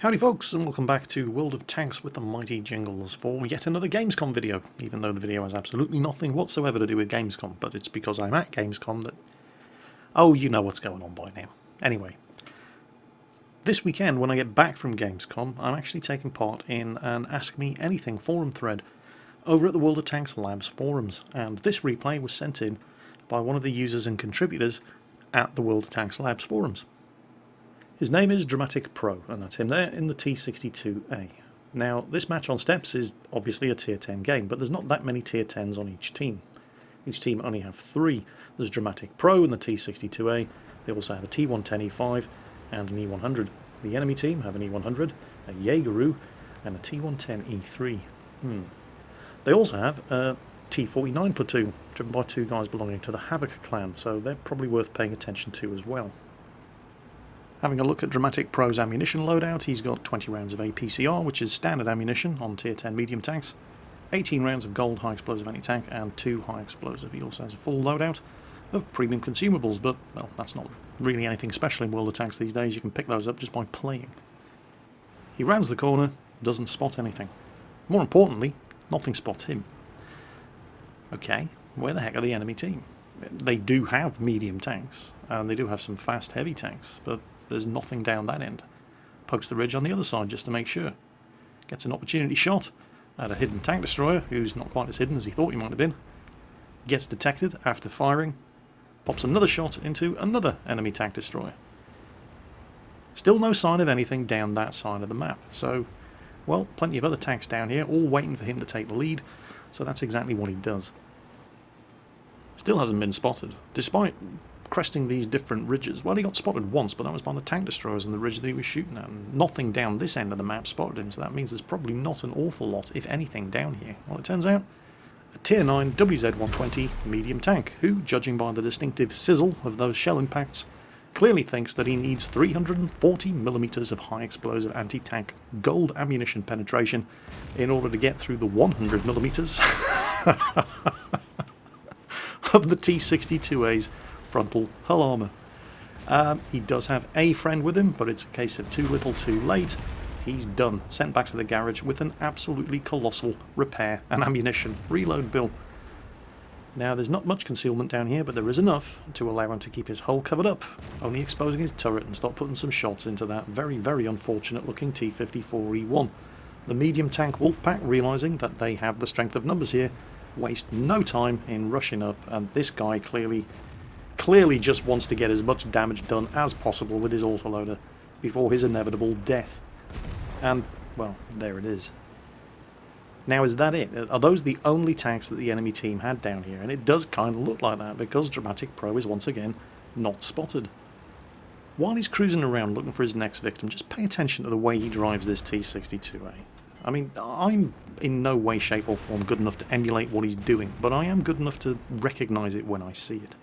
Howdy folks, and welcome back to World of Tanks with the mighty Jingles for yet another Gamescom video, even though the video has absolutely nothing whatsoever to do with Gamescom, but it's because I'm at Gamescom that... Oh, you know what's going on by now. Anyway, this weekend when I get back from Gamescom, I'm actually taking part in an Ask Me Anything forum thread over at the World of Tanks Labs forums, and this replay was sent in by one of the users and contributors at the World of Tanks Labs forums. His name is Dramatic Pro, and that's him there in the T62A. Now, this match on Steps is obviously a Tier 10 game, but there's not that many Tier 10s on each team. Each team only have 3. There's Dramatic Pro in the T62A, they also have a T110E5 and an E100. The enemy team have an E100, a Jaegeru, and a T110E3. They also have a T49 platoon, driven by 2 guys belonging to the Havoc clan, so they're probably worth paying attention to as well. Having a look at Dramatic Pro's ammunition loadout, he's got 20 rounds of APCR, which is standard ammunition on Tier 10 medium tanks, 18 rounds of gold high explosive anti-tank, and 2 high explosive. He also has a full loadout of premium consumables, but, well, that's not really anything special in World of Tanks these days. You can pick those up just by playing. He rounds the corner, doesn't spot anything. More importantly, nothing spots him. Okay, where the heck are the enemy team? They do have medium tanks, and they do have some fast heavy tanks, but there's nothing down that end. Pokes the ridge on the other side just to make sure. Gets an opportunity shot at a hidden tank destroyer, who's not quite as hidden as he thought he might have been. Gets detected after firing. Pops another shot into another enemy tank destroyer. Still no sign of anything down that side of the map. So, well, plenty of other tanks down here, all waiting for him to take the lead. So that's exactly what he does. Still hasn't been spotted, despite cresting these different ridges. Well, he got spotted once, but that was by the tank destroyers on the ridge that he was shooting at. And nothing down this end of the map spotted him, so that means there's probably not an awful lot, if anything, down here. Well, it turns out, a Tier 9 WZ-120 medium tank, who, judging by the distinctive sizzle of those shell impacts, clearly thinks that he needs 340mm of high explosive anti-tank gold ammunition penetration in order to get through the 100mm of the T62A's frontal hull armour. He does have a friend with him, but it's a case of too little too late. He's done. Sent back to the garage with an absolutely colossal repair and ammunition reload bill. Now, there's not much concealment down here, but there is enough to allow him to keep his hull covered up, only exposing his turret and start putting some shots into that very, very unfortunate looking T-54E1. The medium tank Wolfpack, realising that they have the strength of numbers here, waste no time in rushing up, and this guy clearly just wants to get as much damage done as possible with his autoloader before his inevitable death. And, well, there it is. Now, is that it? Are those the only tanks that the enemy team had down here? And it does kind of look like that, because Dramatic Pro is once again not spotted. While he's cruising around looking for his next victim, just pay attention to the way he drives this T62A. I mean, I'm in no way, shape or form good enough to emulate what he's doing, but I am good enough to recognise it when I see it.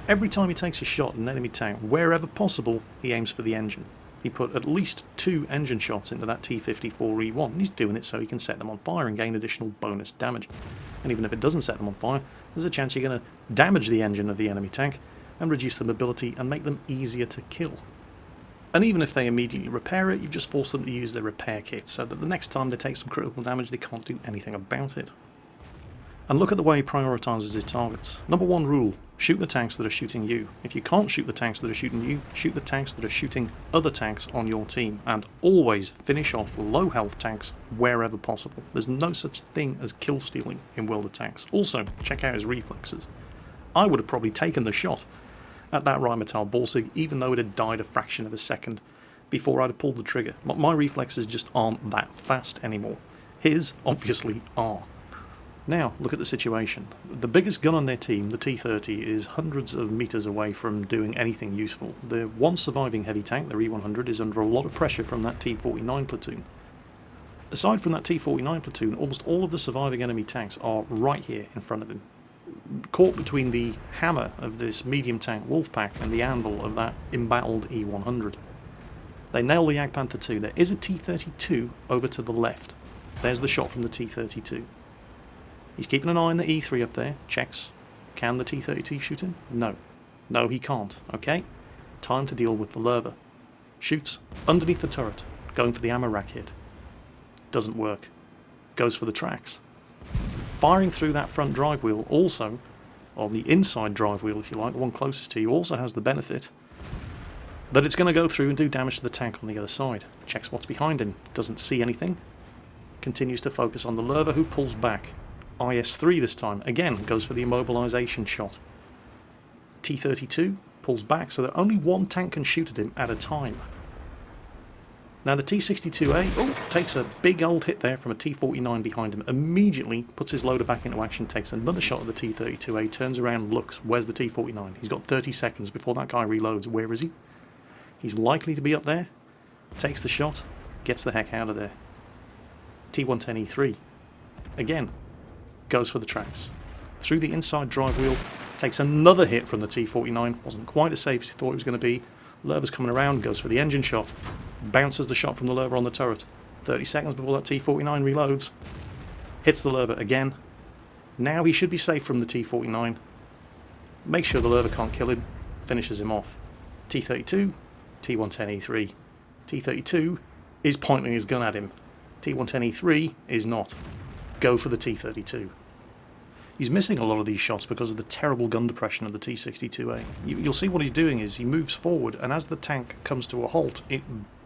Every time he takes a shot at an enemy tank, wherever possible, he aims for the engine. He put at least 2 engine shots into that T-54E1, and he's doing it so he can set them on fire and gain additional bonus damage. And even if it doesn't set them on fire, there's a chance you're going to damage the engine of the enemy tank and reduce the mobility and make them easier to kill. And even if they immediately repair it, you've just forced them to use their repair kit, so that the next time they take some critical damage, they can't do anything about it. And look at the way he prioritises his targets. Number 1 rule, shoot the tanks that are shooting you. If you can't shoot the tanks that are shooting you, shoot the tanks that are shooting other tanks on your team. And always finish off low health tanks wherever possible. There's no such thing as kill stealing in World of Tanks. Also, check out his reflexes. I would have probably taken the shot at that Rheinmetall Borsig, even though it had died a fraction of a second before I'd have pulled the trigger. My reflexes just aren't that fast anymore. His, obviously, are. Now, look at the situation. The biggest gun on their team, the T-30, is hundreds of meters away from doing anything useful. The one surviving heavy tank, the E100, is under a lot of pressure from that T-49 platoon. Aside from that T-49 platoon, almost all of the surviving enemy tanks are right here in front of him, caught between the hammer of this medium tank Wolfpack and the anvil of that embattled E100. They nail the Jagdpanther 2. There is a T-32 over to the left. There's the shot from the T-32. He's keeping an eye on the E3 up there, checks. Can the T-32 shoot him? No. No, he can't, okay? Time to deal with the lurver. Shoots underneath the turret. going for the ammo rack hit. Doesn't work. Goes for the tracks. Firing through that front drive wheel also, on the inside drive wheel if you like, the one closest to you, also has the benefit that it's going to go through and do damage to the tank on the other side. Checks what's behind him. Doesn't see anything. Continues to focus on the lurver, who pulls back. IS-3 this time. Again, goes for the immobilization shot. T-32 pulls back so that only one tank can shoot at him at a time. Now the T-62A takes a big old hit there from a T-49 behind him. Immediately puts his loader back into action, takes another shot at the T-32A, turns around, looks. Where's the T-49? He's got 30 seconds before that guy reloads. Where is he? He's likely to be up there. Takes the shot, gets the heck out of there. T-110E3, again, goes for the tracks. Through the inside drive wheel, takes another hit from the T-49. Wasn't quite as safe as he thought it was going to be. Lurver's coming around, goes for the engine shot. Bounces the shot from the lurver on the turret. 30 seconds before that T-49 reloads. Hits the lurver again. Now he should be safe from the T-49. Makes sure the lurver can't kill him. Finishes him off. T-32, T-110E3. T-32 is pointing his gun at him. T-110E3 is not. Go for the T-32. He's missing a lot of these shots because of the terrible gun depression of the T-62A. You'll see what he's doing is he moves forward, and as the tank comes to a halt, it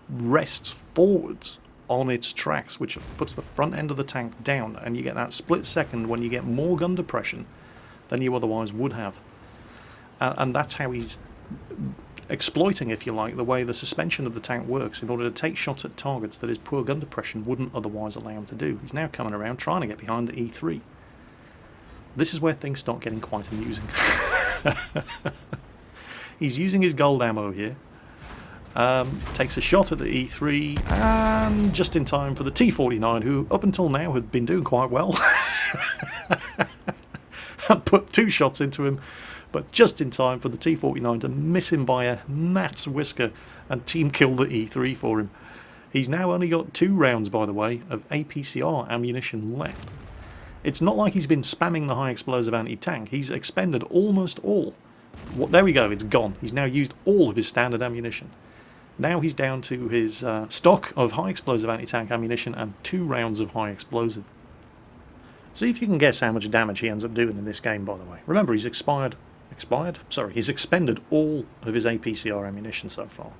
rests forwards on its tracks, which puts the front end of the tank down, and you get that split second when you get more gun depression than you otherwise would have. And that's how he's exploiting, if you like, the way the suspension of the tank works in order to take shots at targets that his poor gun depression wouldn't otherwise allow him to do. He's now coming around trying to get behind the E3. This is where things start getting quite amusing. He's using his gold ammo here. Takes a shot at the E3, and just in time for the T-49, who up until now had been doing quite well. Put 2 shots into him, but just in time for the T-49 to miss him by a gnat's whisker and team kill the E3 for him. He's now only got 2 rounds, by the way, of APCR ammunition left. It's not like he's been spamming the high explosive anti-tank. He's expended almost all. There we go, it's gone. He's now used all of his standard ammunition. Now he's down to his stock of high explosive anti-tank ammunition and 2 rounds of high explosive. See if you can guess how much damage he ends up doing in this game, by the way. Remember, he's he's expended all of his APCR ammunition so far.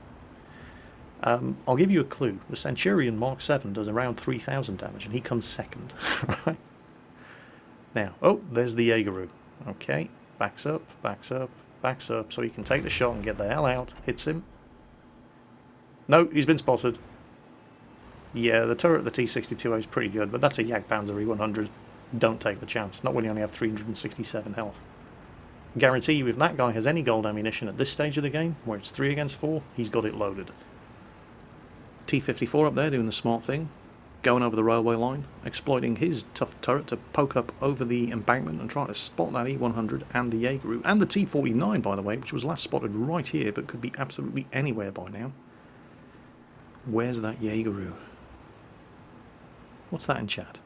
I'll give you a clue. The Centurion Mark 7 does around 3,000 damage, and he comes second. Right? Now, there's the Jaegeru. Okay, backs up, backs up, backs up, so he can take the shot and get the hell out. Hits him. No, he's been spotted. Yeah, the turret of the T-62A is pretty good, but that's a Jagdpanzer E100. Don't take the chance, not when you only have 367 health. Guarantee you, if that guy has any gold ammunition at this stage of the game, where it's 3 against 4, he's got it loaded. T-54 up there doing the smart thing. Going over the railway line, exploiting his tough turret to poke up over the embankment and try to spot that E100 and the Jaegeru, and the T-49, by the way, which was last spotted right here, but could be absolutely anywhere by now. Where's that Jaegeru? What's that in chat?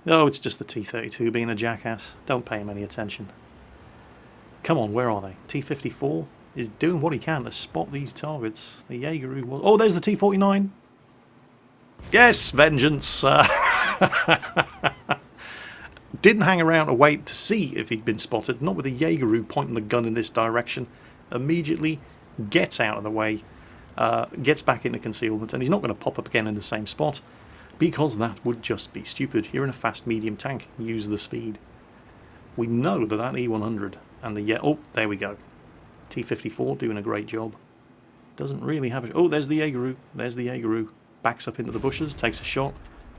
Oh, it's just the T-32 being a jackass. Don't pay him any attention. Come on, where are they? T-54 is doing what he can to spot these targets. The Jaegeru was... Oh, there's the T-49! Yes, vengeance! Didn't hang around to wait to see if he'd been spotted, not with a Jaegeru pointing the gun in this direction. Immediately gets out of the way, gets back into concealment, and he's not going to pop up again in the same spot, because that would just be stupid. You're in a fast medium tank, use the speed. We know that E100 and the... Oh, there we go. T-54 doing a great job. Doesn't really have... Oh, there's the Jaegeru. There's the Jaegeru. Backs up into the bushes, takes a shot,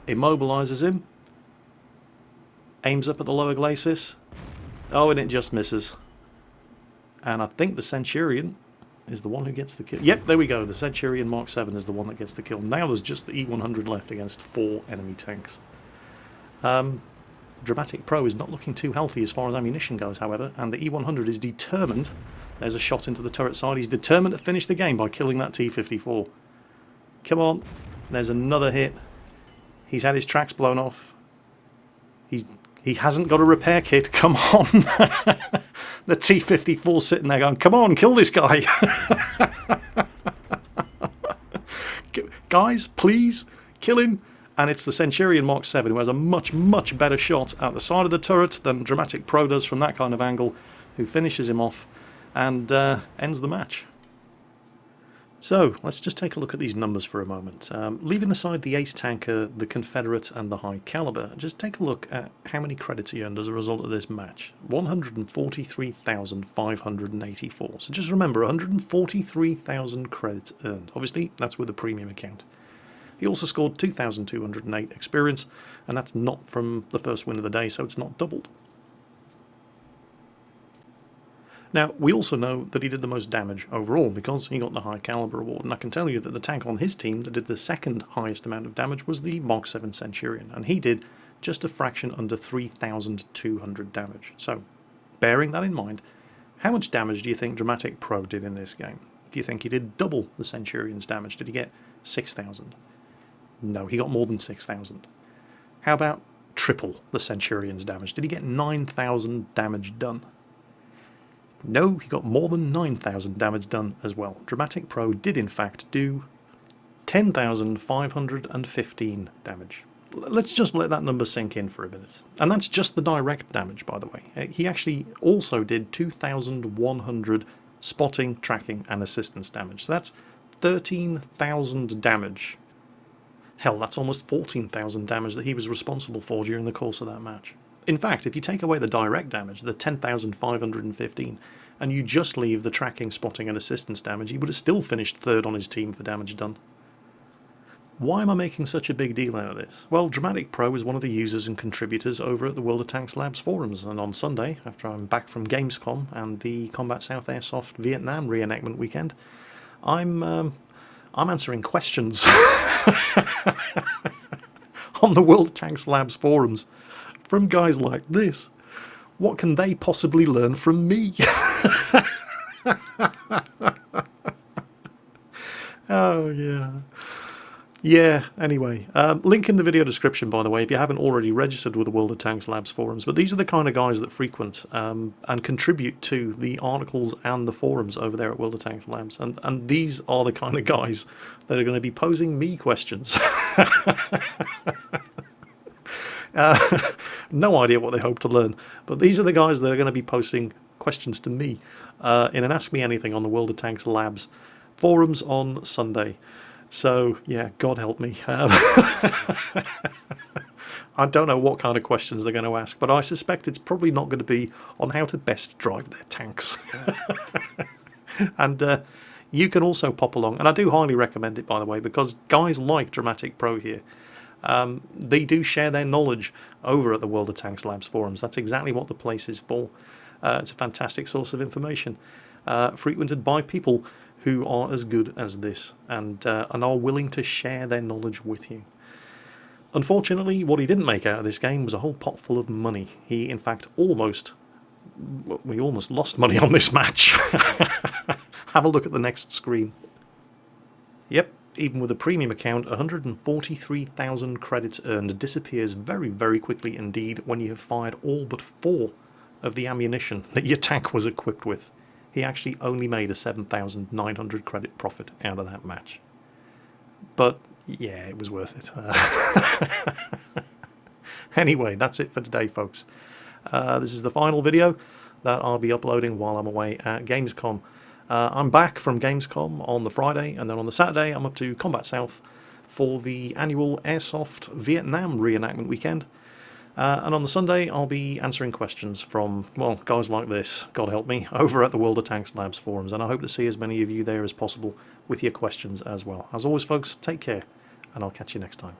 immobilizes him, aims up at the lower glacis. Oh, and it just misses. And I think the Centurion is the one who gets the kill. Yep, there we go. The Centurion Mark 7 is the one that gets the kill. Now there's just the E100 left against 4 enemy tanks. Dramatic Pro is not looking too healthy as far as ammunition goes, however, and the E100 is determined. There's a shot into the turret side. He's determined to finish the game by killing that T-54. Come on. There's another hit. He's had his tracks blown off. He hasn't got a repair kit. Come on. The T-54 sitting there going, come on, kill this guy. Guys, please, kill him. And it's the Centurion Mark 7 who has a much, much better shot at the side of the turret than Dramatic Pro does from that kind of angle, who finishes him off and ends the match. So, let's just take a look at these numbers for a moment. Leaving aside the Ace Tanker, the Confederate and the High Caliber, just take a look at how many credits he earned as a result of this match. 143,584. So just remember, 143,000 credits earned. Obviously, that's with a premium account. He also scored 2,208 experience, and that's not from the first win of the day, so it's not doubled. Now, we also know that he did the most damage overall because he got the High Caliber award, and I can tell you that the tank on his team that did the second highest amount of damage was the Mark 7 Centurion, and he did just a fraction under 3,200 damage. So, bearing that in mind, how much damage do you think Dramatic Pro did in this game? Do you think he did double the Centurion's damage? Did he get 6,000? No, he got more than 6,000. How about triple the Centurion's damage? Did he get 9,000 damage done? No, he got more than 9,000 damage done as well. Dramatic Pro did in fact do 10,515 damage. Let's just let that number sink in for a minute. And that's just the direct damage, by the way. He actually also did 2,100 spotting, tracking and assistance damage. So that's 13,000 damage. Hell, that's almost 14,000 damage that he was responsible for during the course of that match. In fact, if you take away the direct damage, the 10,515, and you just leave the tracking, spotting and assistance damage, he would have still finished third on his team for damage done. Why am I making such a big deal out of this? Well, Dramatic Pro is one of the users and contributors over at the World of Tanks Labs forums, and on Sunday, after I'm back from Gamescom and the Combat South Airsoft Vietnam reenactment weekend, I'm answering questions on the World of Tanks Labs forums from guys like this. What can they possibly learn from me? Oh, yeah. Yeah, anyway. Link in the video description, by the way, if you haven't already registered with the World of Tanks Labs forums. But these are the kind of guys that frequent and contribute to the articles and the forums over there at World of Tanks Labs. And these are the kind of guys that are going to be posing me questions. No idea what they hope to learn, but these are the guys that are going to be posting questions to me in an Ask Me Anything on the World of Tanks Labs forums on Sunday. So, yeah, God help me. I don't know what kind of questions they're going to ask, but I suspect it's probably not going to be on how to best drive their tanks. And you can also pop along, and I do highly recommend it, by the way, because guys like Dramatic Pro here, they do share their knowledge over at the World of Tanks Labs forums. That's exactly what the place is for. It's a fantastic source of information, frequented by people who are as good as this and are willing to share their knowledge with you. Unfortunately, what he didn't make out of this game was a whole pot full of money. He, in fact, we almost lost money on this match. Have a look at the next screen. Yep. Even with a premium account, 143,000 credits earned disappears very, very quickly indeed when you have fired all but 4 of the ammunition that your tank was equipped with. He actually only made a 7,900 credit profit out of that match. But, yeah, it was worth it. Anyway, that's it for today, folks. This is the final video that I'll be uploading while I'm away at Gamescom. I'm back from Gamescom on the Friday, and then on the Saturday I'm up to Combat South for the annual Airsoft Vietnam reenactment weekend. And on the Sunday I'll be answering questions from, well, guys like this, God help me, over at the World of Tanks Labs forums, and I hope to see as many of you there as possible with your questions as well. As always, folks, take care, and I'll catch you next time.